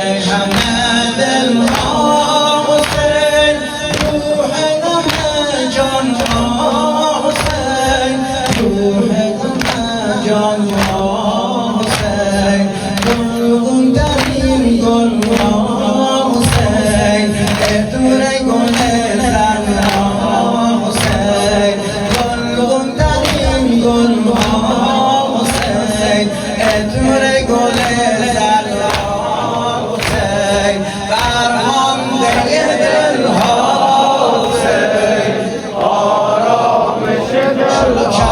همه دلها حسین، روح همه جانها حسین، روح همه جانها حسین، گلگون در این گلها حسین، ادور گل زهرا حسین، گلگون در این گلها حسین، ادور گل زهرا حسین، فرمانده دلها حسین، آرامش دلها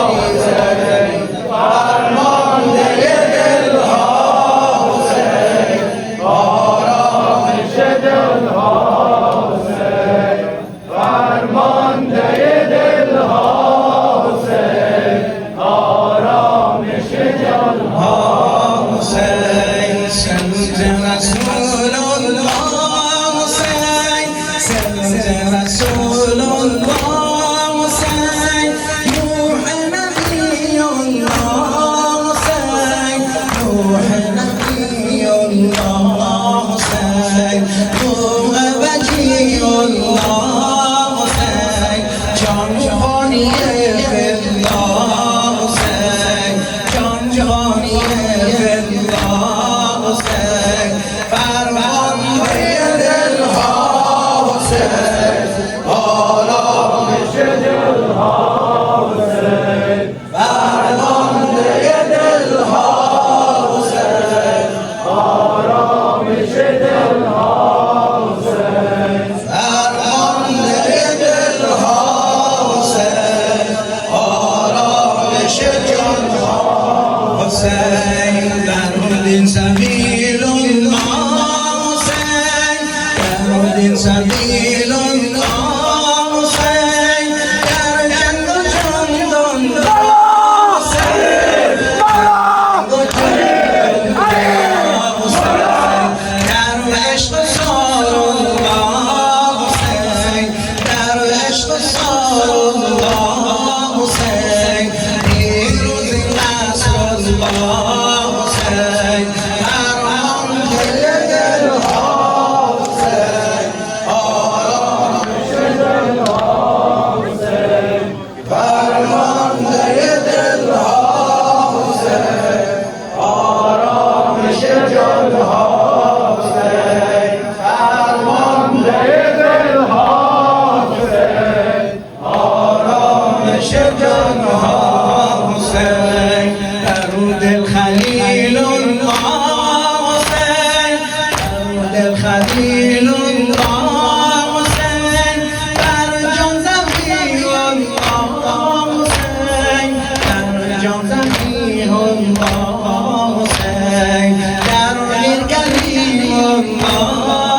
حسین، فرمانده دلها حسین، آرامش دلها حسین، فرمانده دلها حسین، آرامش دلها حسین، سمت رسول الله حسین، سمت رسول الله حسین، روح نبی الله حسین، روح نبی الله حسین، روح وجی الله حسین، جان جهانی الله حسین، جان جهانی الله حسین، فرمانده دلها حسین، آرامش دلها حسین، فرمانده دلها حسین، آرامش دلها حسین، فرمانده دلها حسین، آرامش دلها حسین، درود سبیل الله حسین، درود سبیل الله حسین، در جنگ و جاندان حسین، در عشق سار الله حسین، در عشق سار الله حسین، پیروز نصر الله حسین، فرمانده دلها حسین، آرامش دلها حسین، فرمانده دلها حسین، آرامش دلها حسین، فرمانده دلها حسین، آرامش دلها حسین، درود الخلیل الله حسین، درود الخلیل الله حسین، بر جان زمین الله حسین، بر جان زمین الله حسین، در دل کریم الله